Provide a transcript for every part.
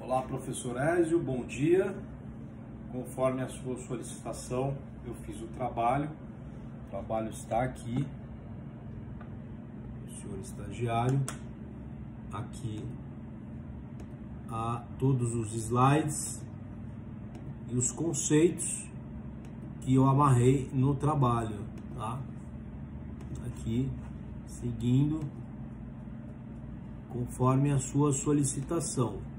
Olá, professor Ézio, bom dia. Conforme a sua solicitação, eu fiz o trabalho está aqui, o senhor estagiário, aqui há todos os slides e os conceitos que eu amarrei no trabalho, tá? Aqui, seguindo conforme a sua solicitação.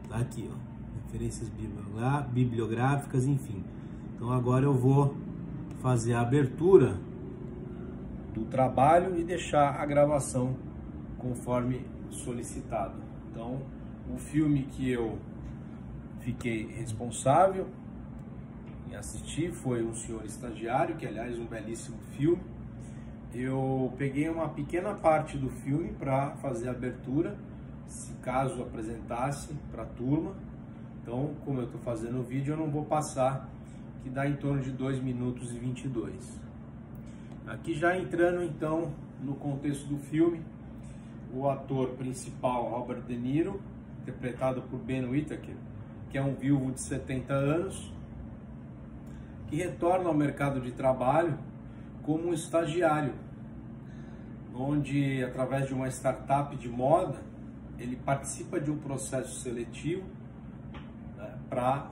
Tá aqui, ó, referências bibliográficas, enfim. Então agora eu vou fazer a abertura do trabalho e deixar a gravação conforme solicitado. Então, o filme que eu fiquei responsável em assistir foi O Senhor Estagiário, que aliás é um belíssimo filme. Eu peguei uma pequena parte do filme para fazer a abertura, se caso apresentasse para a turma. Então, como eu estou fazendo o vídeo, eu não vou passar, que dá em torno de 2 minutos e 22. Aqui já entrando então no contexto do filme, o ator principal, Robert De Niro, interpretado por Ben Whittaker, que é um viúvo de 70 anos, que retorna ao mercado de trabalho como um estagiário, onde, através de uma startup de moda, ele participa de um processo seletivo, né, para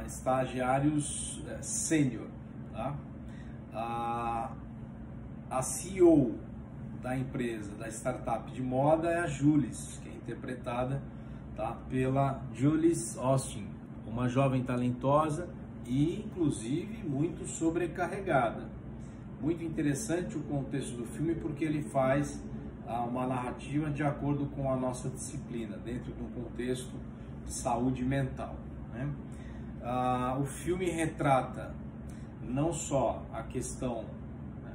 estagiários sênior. Tá? A CEO da empresa, da startup de moda, é a Jules, que é interpretada, tá, pela Jules Austin, uma jovem talentosa e, inclusive, muito sobrecarregada. Muito interessante o contexto do filme, porque ele faz uma narrativa de acordo com a nossa disciplina, dentro de um contexto de saúde mental, né? O filme retrata não só a questão, né,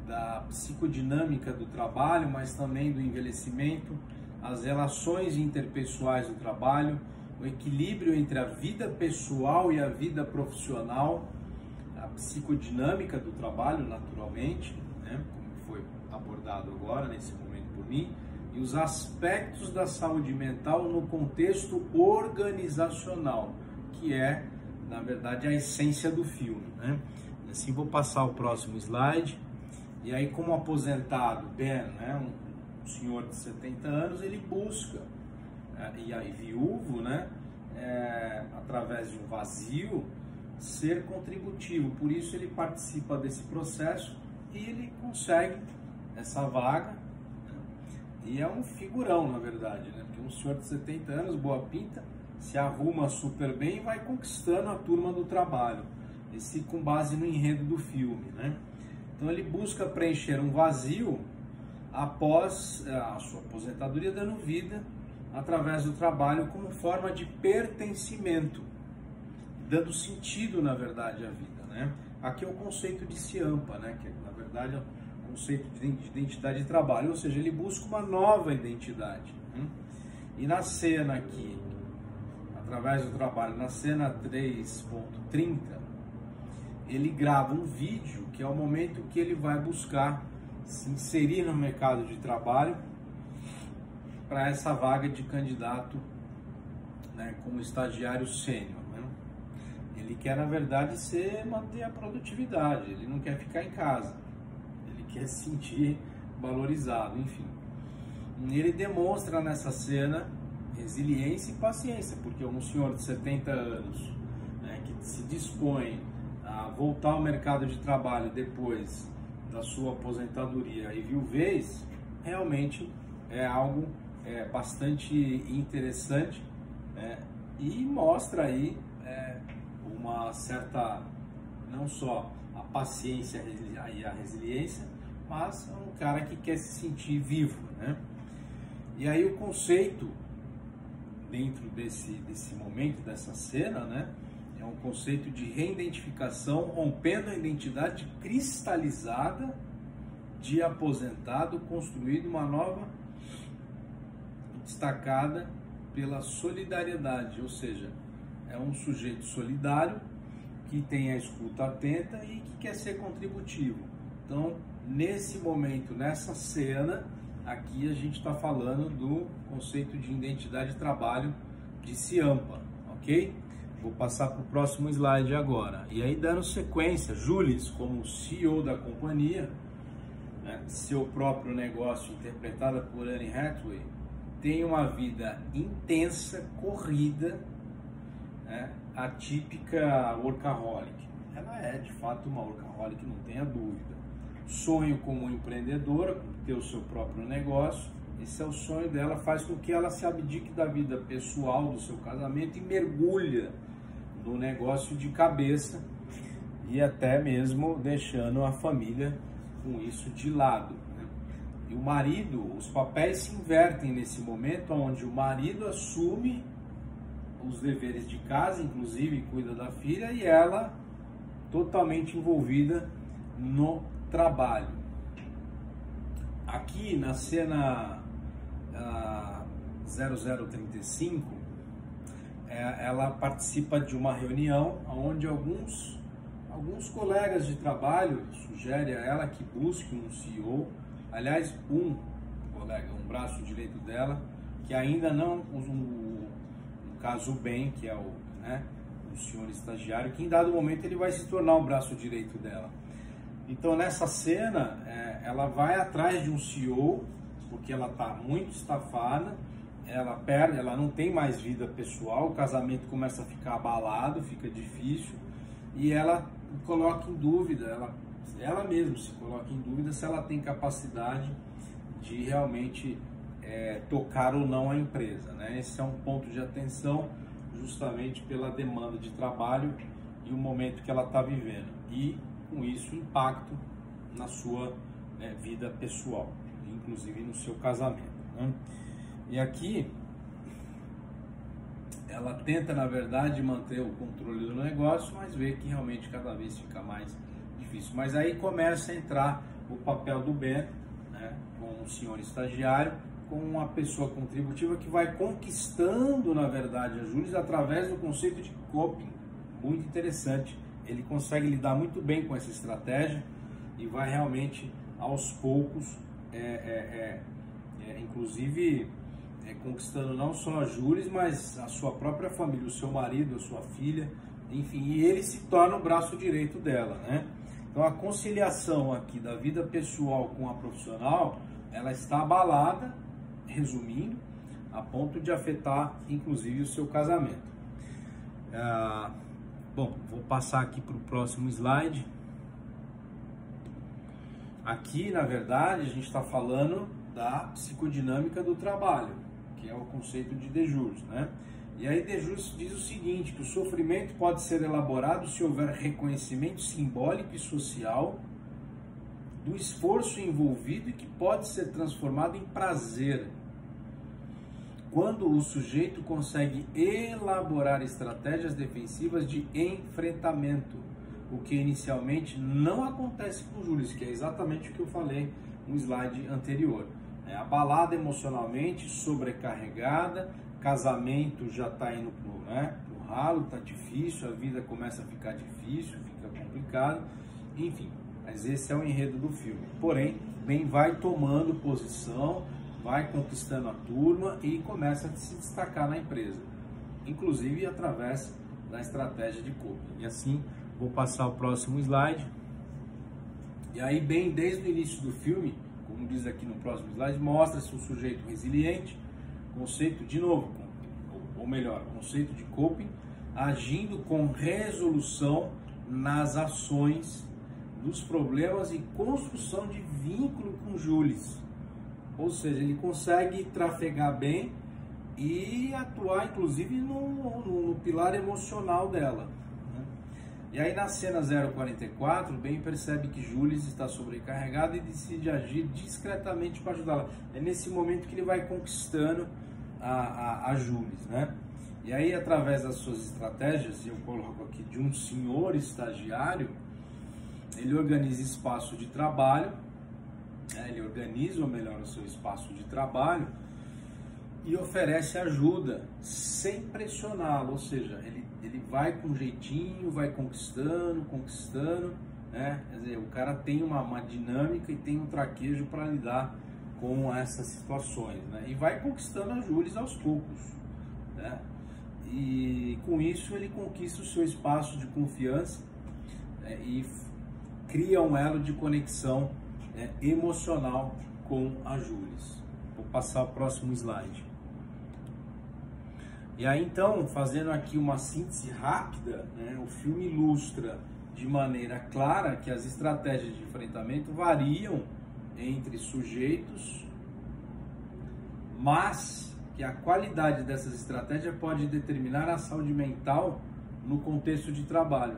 da psicodinâmica do trabalho, mas também do envelhecimento, as relações interpessoais do trabalho, o equilíbrio entre a vida pessoal e a vida profissional, a psicodinâmica do trabalho, naturalmente, né, como foi abordado agora, nesse momento por mim, e os aspectos da saúde mental no contexto organizacional, que é, na verdade, a essência do filme, né? Assim, vou passar o próximo slide. E aí, como aposentado, Ben, né, um senhor de 70 anos, ele busca, e aí viúvo, né, através de um vazio, ser contributivo. Por isso ele participa desse processo e ele consegue essa vaga, né? E é um figurão, na verdade, né? Porque um senhor de 70 anos, boa pinta, se arruma super bem e vai conquistando a turma do trabalho, esse com base no enredo do filme, né? Então ele busca preencher um vazio após a sua aposentadoria, dando vida através do trabalho como forma de pertencimento, dando sentido, na verdade, à vida, né? Aqui é o conceito de Ciampa, né? Que na verdade é o conceito de identidade de trabalho, ou seja, ele busca uma nova identidade, né? E na cena aqui, através do trabalho, na cena 3.30, ele grava um vídeo que é o momento que ele vai buscar se inserir no mercado de trabalho para essa vaga de candidato, né, como estagiário sênior, né? Ele quer, na verdade, manter a produtividade, ele não quer ficar em casa, ele quer se sentir valorizado, enfim. E ele demonstra nessa cena resiliência e paciência, porque um senhor de 70 anos, né, que se dispõe a voltar ao mercado de trabalho depois da sua aposentadoria e viuvez, realmente é algo bastante interessante, né, e mostra aí uma certa, não só a paciência e a resiliência, mas um cara que quer se sentir vivo, né? E aí o conceito dentro desse momento, dessa cena, né, é um conceito de reidentificação, rompendo a identidade cristalizada de aposentado, construindo uma nova, destacada pela solidariedade, ou seja, é um sujeito solidário que tem a escuta atenta e que quer ser contributivo. Então, nesse momento, nessa cena, aqui a gente está falando do conceito de identidade de trabalho de Ciampa, ok? Vou passar para o próximo slide agora. E aí, dando sequência, Jules, como CEO da companhia, né, seu próprio negócio, interpretada por Anne Hathaway, tem uma vida intensa, corrida, né, a típica workaholic. Ela é, de fato, uma workaholic, não tenha dúvida. Sonho como empreendedora, ter o seu próprio negócio. Esse é o sonho dela, faz com que ela se abdique da vida pessoal, do seu casamento e mergulha no negócio de cabeça e até mesmo deixando a família com isso de lado, né? E o marido, os papéis se invertem nesse momento, onde o marido assume os deveres de casa, inclusive cuida da filha, e ela totalmente envolvida no trabalho. Aqui na cena 0035, ela participa de uma reunião onde alguns colegas de trabalho sugerem a ela que busque um CEO. Aliás, um colega, um braço direito dela, que ainda não, no caso o Ben, que é o senhor estagiário, que em dado momento ele vai se tornar o braço direito dela. Então nessa cena, ela vai atrás de um CEO, porque ela está muito estafada, ela não tem mais vida pessoal, o casamento começa a ficar abalado, fica difícil, e ela coloca em dúvida, ela mesma se coloca em dúvida se ela tem capacidade de realmente tocar ou não a empresa, né? Esse é um ponto de atenção, justamente pela demanda de trabalho e o momento que ela está vivendo, e com isso impacto na sua vida pessoal, inclusive no seu casamento, né? E aqui ela tenta, na verdade, manter o controle do negócio, mas vê que realmente cada vez fica mais difícil. Mas aí começa a entrar o papel do Ben, né, com o senhor estagiário, com uma pessoa contributiva que vai conquistando, na verdade, a Jules através do conceito de coping. Muito interessante. Ele consegue lidar muito bem com essa estratégia e vai realmente, aos poucos, inclusive conquistando não só a Jules, mas a sua própria família, o seu marido, a sua filha, enfim, e ele se torna o braço direito dela, né? Então a conciliação aqui da vida pessoal com a profissional, ela está abalada, resumindo, a ponto de afetar inclusive o seu casamento. Bom, vou passar aqui para o próximo slide. Aqui, na verdade, a gente está falando da psicodinâmica do trabalho, que é o conceito de Deleuze, né? E aí Deleuze diz o seguinte, que o sofrimento pode ser elaborado se houver reconhecimento simbólico e social do esforço envolvido e que pode ser transformado em prazer, quando o sujeito consegue elaborar estratégias defensivas de enfrentamento, o que inicialmente não acontece com Jules, que é exatamente o que eu falei no slide anterior. Abalada emocionalmente, sobrecarregada, casamento já está indo pro ralo, está difícil, a vida começa a ficar difícil, fica complicado, enfim, mas esse é o enredo do filme. Porém, Ben vai tomando posição, vai conquistando a turma e começa a se destacar na empresa, inclusive através da estratégia de coping. E assim, vou passar o próximo slide. E aí, bem, desde o início do filme, como diz aqui no próximo slide, mostra-se um sujeito resiliente, conceito de novo, ou melhor, conceito de coping, agindo com resolução nas ações dos problemas e construção de vínculo com Jules. Ou seja, ele consegue trafegar bem e atuar inclusive no pilar emocional dela. E aí na cena 044, Ben percebe que Jules está sobrecarregada e decide agir discretamente para ajudá-la. É nesse momento que ele vai conquistando a Jules, né? E aí, através das suas estratégias, eu coloco aqui de um senhor estagiário, ele organiza espaço de trabalho, ele organiza, ou melhor, o seu espaço de trabalho e oferece ajuda sem pressioná-lo, ou seja, ele vai com jeitinho, vai conquistando, né? Quer dizer, o cara tem uma dinâmica e tem um traquejo para lidar com essas situações, né? E vai conquistando a Jules aos poucos, né? E com isso ele conquista o seu espaço de confiança, né? E cria um elo de conexão, né, emocional com a Jules. Vou passar o próximo slide. E aí então, fazendo aqui uma síntese rápida, né, o filme ilustra de maneira clara que as estratégias de enfrentamento variam entre sujeitos, mas que a qualidade dessas estratégias pode determinar a saúde mental no contexto de trabalho.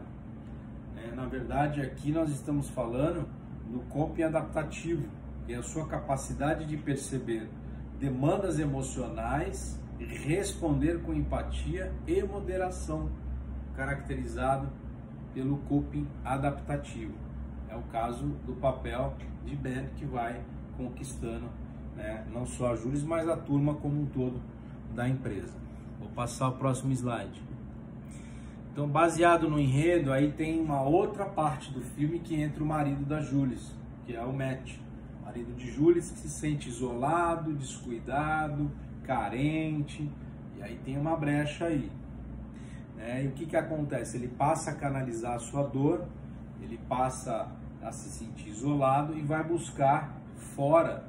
Na verdade, aqui nós estamos falando do coping adaptativo, que é a sua capacidade de perceber demandas emocionais e responder com empatia e moderação, caracterizado pelo coping adaptativo. É o caso do papel de Ben, que vai conquistando, né, não só a Jules, mas a turma como um todo da empresa. Vou passar o próximo slide. Então, baseado no enredo, aí tem uma outra parte do filme que entra o marido da Jules, que é o Matt, marido de Jules, que se sente isolado, descuidado, carente, e aí tem uma brecha aí. E o que acontece? Ele passa a canalizar a sua dor, ele passa a se sentir isolado e vai buscar fora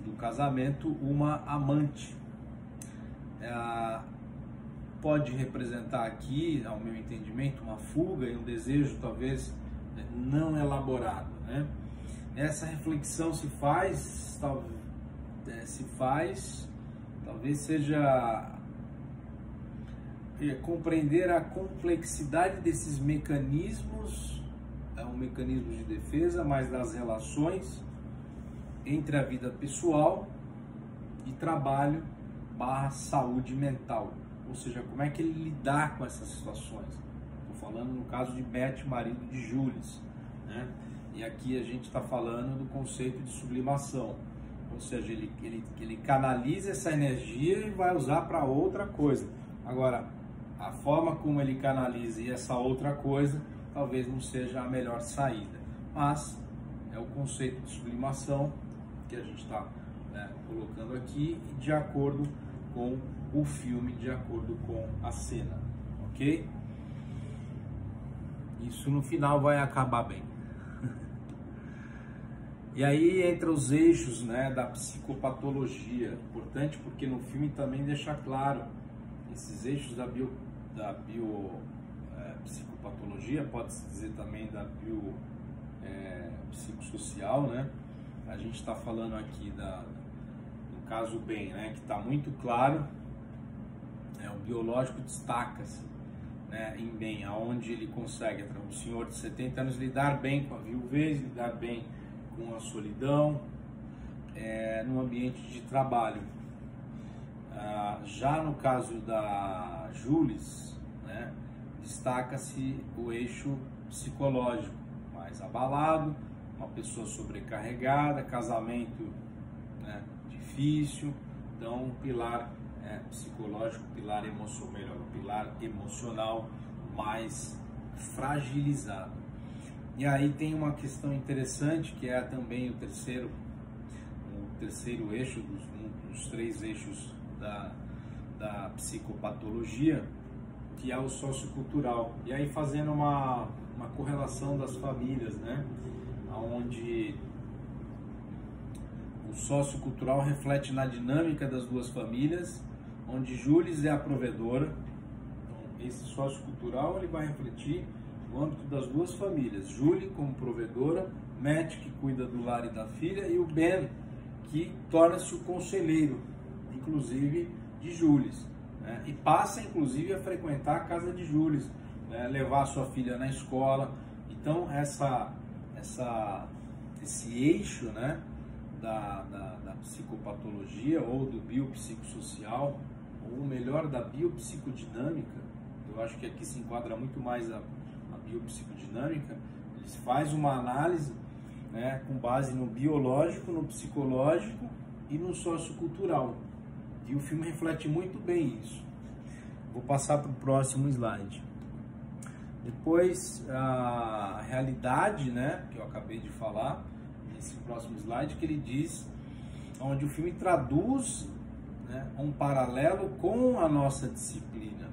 do casamento uma amante. Pode representar aqui, ao meu entendimento, uma fuga e um desejo talvez não elaborado, né? Essa reflexão se faz, talvez seja compreender a complexidade desses mecanismos, é um mecanismo de defesa, mas das relações entre a vida pessoal e trabalho / saúde mental. Ou seja, como é que ele lidar com essas situações. Estou falando no caso de Matt, marido de Jules, né? E aqui a gente está falando do conceito de sublimação. Ou seja, ele canaliza essa energia e vai usar para outra coisa. Agora, a forma como ele canaliza e essa outra coisa talvez não seja a melhor saída. Mas é o conceito de sublimação que a gente está, né, colocando aqui de acordo com o filme, de acordo com a cena, ok? Isso no final vai acabar bem. E aí entra os eixos, né, da psicopatologia. Importante porque no filme também deixa claro esses eixos da psicopatologia, pode-se dizer também da psicossocial, né? A gente está falando aqui do caso Ben, né, que está muito claro. O biológico destaca-se, né, em Ben, aonde ele consegue, um senhor de 70 anos, lidar bem com a viuvez, lidar bem com a solidão, no ambiente de trabalho. Já no caso da Jules, né, destaca-se o eixo psicológico, mais abalado, uma pessoa sobrecarregada, casamento, né, difícil, então um pilar psicológico, pilar emocional mais fragilizado. E aí tem uma questão interessante que é também o terceiro eixo dos três eixos da psicopatologia, que é o sociocultural. E aí fazendo uma correlação das famílias, né, onde o sociocultural reflete na dinâmica das duas famílias, onde Jules é a provedora. Então, esse sociocultural ele vai refletir no âmbito das duas famílias. Julie como provedora, Matt que cuida do lar e da filha, e o Ben que torna-se o conselheiro, inclusive de Jules, né? E passa inclusive a frequentar a casa de Jules, né? Levar sua filha na escola. Então esse eixo, né, da psicopatologia ou do biopsicossocial, ou melhor, da biopsicodinâmica, eu acho que aqui se enquadra muito mais a biopsicodinâmica. Eles fazem uma análise, né, com base no biológico, no psicológico e no sociocultural. E o filme reflete muito bem isso. Vou passar para o próximo slide. Depois, a realidade, né, que eu acabei de falar, nesse próximo slide, que ele diz onde o filme traduz, né, um paralelo com a nossa disciplina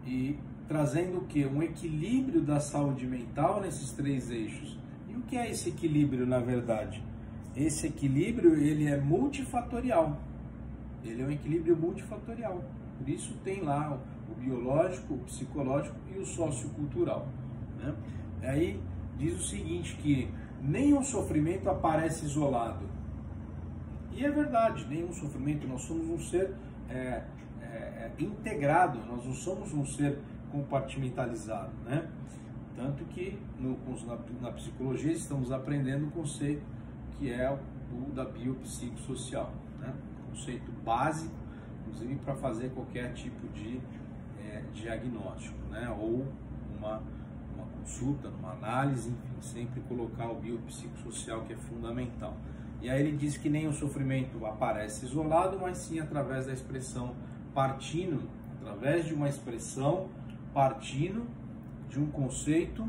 e trazendo o que? Um equilíbrio da saúde mental nesses 3 eixos. E o que é esse equilíbrio, na verdade? Esse equilíbrio, ele é multifatorial. Ele é um equilíbrio multifatorial. Por isso tem lá o biológico, o psicológico e o sociocultural, né? Aí diz o seguinte, que nenhum sofrimento aparece isolado. E é verdade, nenhum sofrimento, nós somos um ser integrado, nós não somos um ser compartimentalizado, né? Tanto que na psicologia estamos aprendendo um conceito que é o da biopsicossocial, né? Conceito básico, inclusive para fazer qualquer tipo de diagnóstico, né? Ou uma consulta, uma análise, enfim, sempre colocar o biopsicossocial, que é fundamental. E aí ele diz que nem o sofrimento aparece isolado, mas sim através da expressão partindo, através de uma expressão partindo de um conceito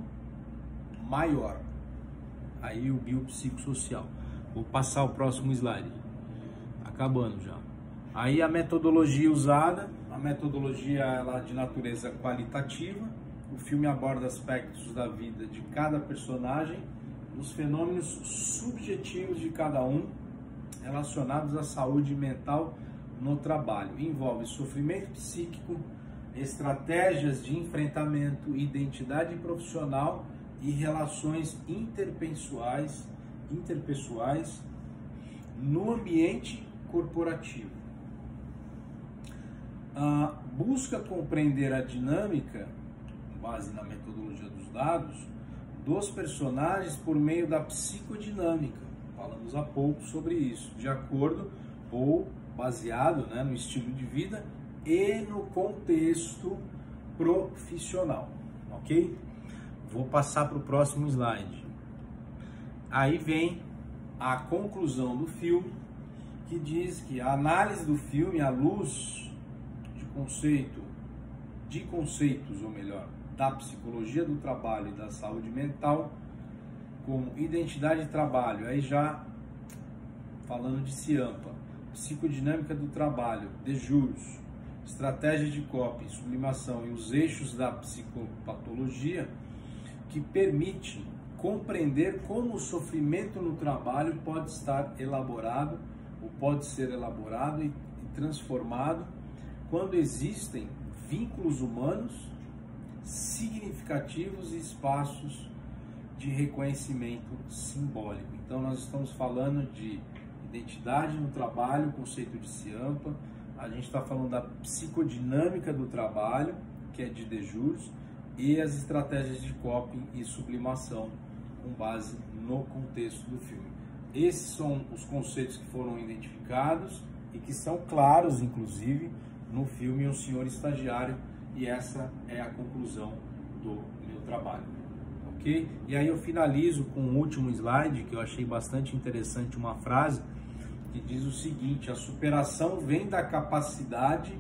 maior. Aí o biopsicossocial. Vou passar o próximo slide. Acabando já. Aí a metodologia usada, a metodologia ela é de natureza qualitativa. O filme aborda aspectos da vida de cada personagem, os fenômenos subjetivos de cada um relacionados à saúde mental no trabalho. Envolve sofrimento psíquico, estratégias de enfrentamento, identidade profissional e relações interpessoais no ambiente corporativo. Busca compreender a dinâmica, com base na metodologia dos dados, dos personagens por meio da psicodinâmica. Falamos há pouco sobre isso, de acordo ou baseado, né, no estilo de vida e no contexto profissional, ok? Vou passar para o próximo slide. Aí vem a conclusão do filme, que diz que a análise do filme à luz de conceitos, ou melhor, da psicologia do trabalho e da saúde mental, como identidade de trabalho, aí já falando de CIAMPA, psicodinâmica do trabalho, de juros, estratégia de coping, sublimação e os eixos da psicopatologia, que permite compreender como o sofrimento no trabalho pode estar elaborado, ou pode ser elaborado e transformado quando existem vínculos humanos significativos e espaços de reconhecimento simbólico. Então nós estamos falando de identidade no trabalho, conceito de CIAMPA, a gente está falando da psicodinâmica do trabalho, que é de Dejurs, e as estratégias de coping e sublimação com base no contexto do filme. Esses são os conceitos que foram identificados e que são claros, inclusive, no filme O Senhor Estagiário, e essa é a conclusão do meu trabalho, ok? E aí eu finalizo com o último slide, que eu achei bastante interessante, uma frase que diz o seguinte: a superação vem da capacidade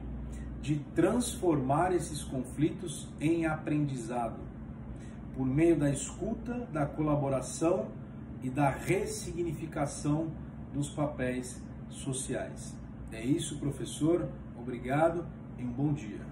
de transformar esses conflitos em aprendizado, por meio da escuta, da colaboração e da ressignificação dos papéis sociais. É isso, professor. Obrigado e um bom dia.